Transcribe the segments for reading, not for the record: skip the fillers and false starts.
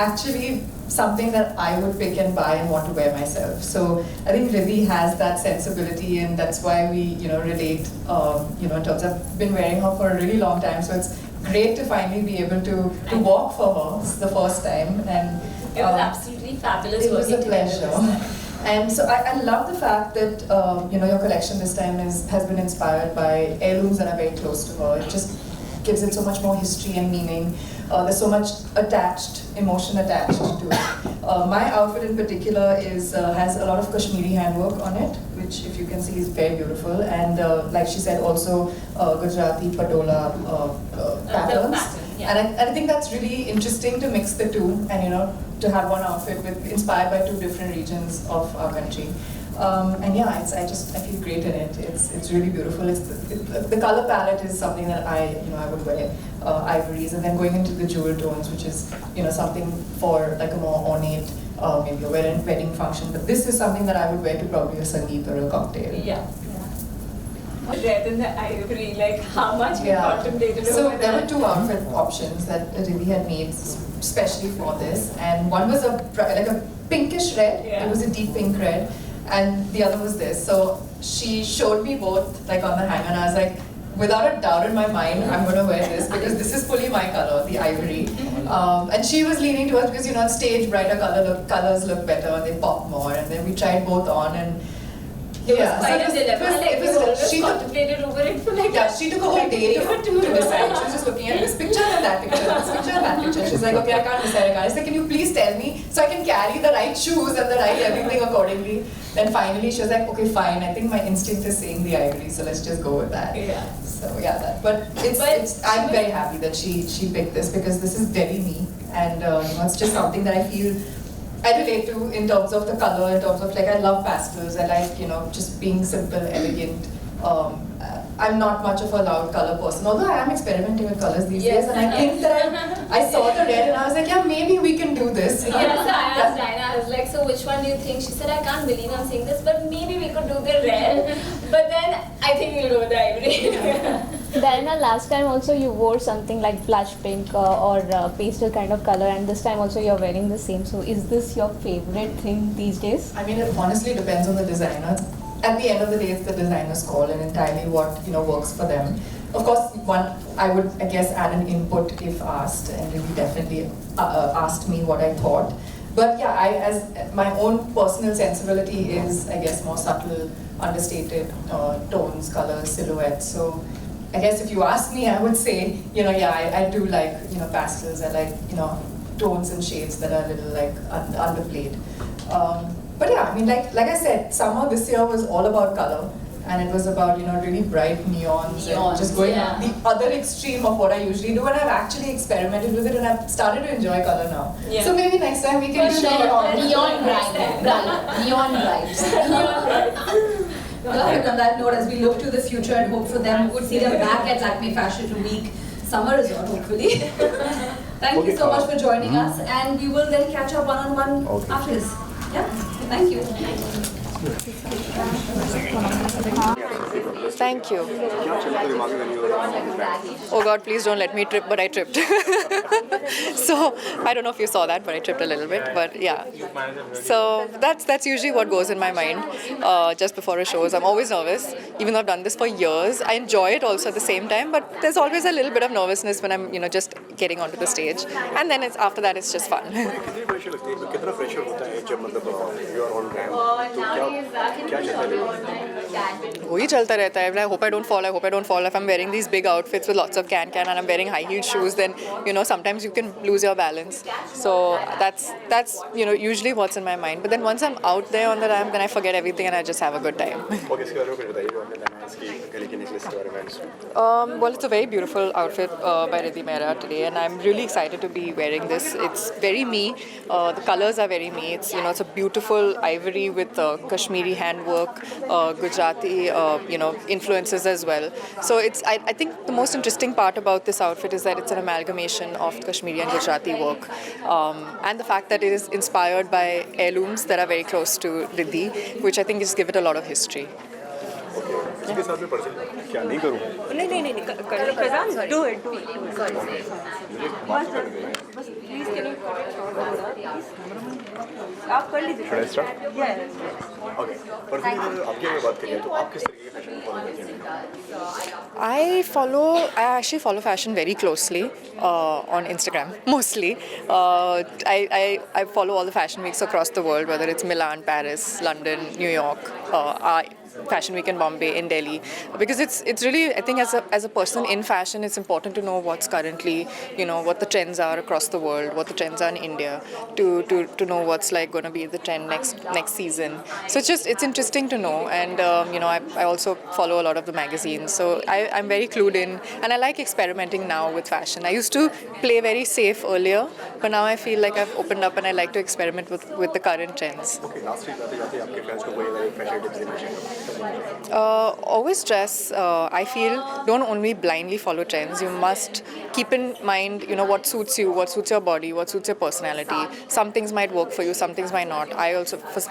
actually something that I would pick and buy and want to wear myself. So I think RIDHI has that sensibility, and that's why we relate. In terms of I've been wearing her for a really long time, so it's great to finally be able to walk for her. It's the first time, and it was absolutely fabulous. It was a pleasure. And so I love the fact that your collection this time has been inspired by heirlooms that are very close to her. It just gives it so much more history and meaning. There's so much emotion attached to it. My outfit in particular has a lot of Kashmiri handwork on it, which, if you can see, is very beautiful. And like she said, also Gujarati Patola patterns. And I think that's really interesting to mix the two, and to have one outfit inspired by two different regions of our country. And yeah, I feel great in it. It's really beautiful. The color palette is something that I would wear, ivories, and then going into the jewel tones, which is something for like a more ornate, maybe a wedding function. But this is something that I would wear to probably a sangeet or a cocktail. Yeah. Red and the ivory, like how much we contemplated so over there were two outfit options that RIDHI had made especially for this, and one was like a pinkish red. It was a deep pink red, and the other was this. So she showed me both like on the hanger, and I was like, without a doubt in my mind, I'm going to wear this because this is fully my color, the ivory. And she was leaning towards, because on stage brighter colors look better, they pop more, and then we tried both on, and it was quite a dilemma. She contemplated over it for like she took a whole day to decide. She was just looking at this picture and that picture, this picture and that picture. She's like, okay, I can't decide. I said, can you please tell me so I can carry the right shoes and the right everything accordingly? Then finally she was like, okay, fine. I think my instinct is saying the ivory, so let's just go with that. Yeah. So yeah, that. But I'm very happy that she picked this, because this is very me, and it's just something that I feel I relate to in terms of the color, in terms of I love pastels. I like just being simple, elegant. I'm not much of a loud color person, although I am experimenting with colors these days, and I think that I saw the red and I was like, yeah, maybe we can do this. Yeah, so I asked Diana, I was like, so which one do you think? She said, I can't believe I'm saying this, but maybe we could do the red. But then I think we'll go with the ivory. Diana, last time also you wore something like flash pink or pastel kind of color, and this time also you're wearing the same. So is this your favorite thing these days? I mean, it honestly depends on the designer. At the end of the day, it's the designer's call and entirely what works for them. Of course, I would add an input if asked, and really definitely asked me what I thought. But yeah, as my own personal sensibility is, I guess, more subtle, understated tones, colors, silhouettes. So I guess if you ask me, I would say, I do like, pastels. I like, tones and shades that are a little underplayed. But yeah, I mean, like I said, summer this year was all about color, and it was about really bright neons and just going the other extreme of what I usually do. And I've actually experimented with it, and I've started to enjoy color now. Yeah. So maybe next time we can do neon bright, neon bright. Well, on that note, as we look to the future and hope for them, we would see them back at Lakme Fashion Week Summer Resort, hopefully. Thank you so much for joining us, and we will then catch up one-on-one after this. Yeah, thank you. Thank you. Oh God, please don't let me trip, but I tripped. So, I don't know if you saw that, but I tripped a little bit, but yeah. So, that's usually what goes in my mind just before a show. I'm always nervous, even though I've done this for years. I enjoy it also at the same time, but there's always a little bit of nervousness when I'm, just getting onto the stage. And then after that, it's just fun. वही चलता रहता है. I hope I don't fall. I hope I don't fall. If I'm wearing these big outfits with lots of can and I'm wearing high heel shoes, then sometimes you can lose your balance. So that's usually what's in my mind. But then once I'm out there on the ramp, then I forget everything and I just have a good time. Well, it's a very beautiful outfit by RIDHI MEHRA today, and I'm really excited to be wearing this. It's very me. The colors are very me. It's it's a beautiful ivory with Kashmiri handwork, Gujarati influences as well. So I think the most interesting part about this outfit is that it's an amalgamation of Kashmiri and Gujarati work, and the fact that it is inspired by heirlooms that are very close to RIDHI, which I think just give it a lot of history. इसके साथ में क्या नहीं करूँ? नहीं, do it. Should I start? Okay. Personally आपकी अगर बात करें तो आप किस तरीके के फैशन को फॉलो करते हैं? I actually follow fashion very closely on Instagram mostly. I follow all the fashion weeks across the world, whether it's Milan, Paris, London, New York, Fashion Week in Bombay, in Delhi, because it's really, I think as a person in fashion, it's important to know what's currently, what the trends are across the world, what the trends are in India, to know what's like going to be the trend next season. So it's interesting to know, and I also follow a lot of the magazines, so I'm very clued in, and I like experimenting now with fashion. I used to play very safe earlier, but now I feel like I've opened up and I like to experiment with the current trends. Okay, last week जाते आपके fans को कोई like fashion tips देना चाहिए? Always dress. I feel don't only blindly follow trends. You must keep in mind, what suits you, what suits your body, what suits your personality. Some things might work for you, some things might not.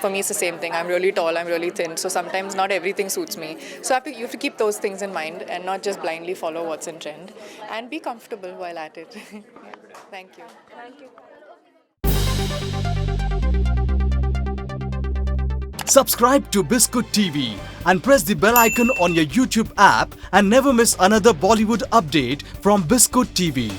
For me, it's the same thing. I'm really tall, I'm really thin, so sometimes not everything suits me. So you have to keep those things in mind and not just blindly follow what's in trend, and be comfortable while at it. Thank you. Subscribe to Biscuit TV and press the bell icon on your YouTube app and never miss another Bollywood update from Biscuit TV.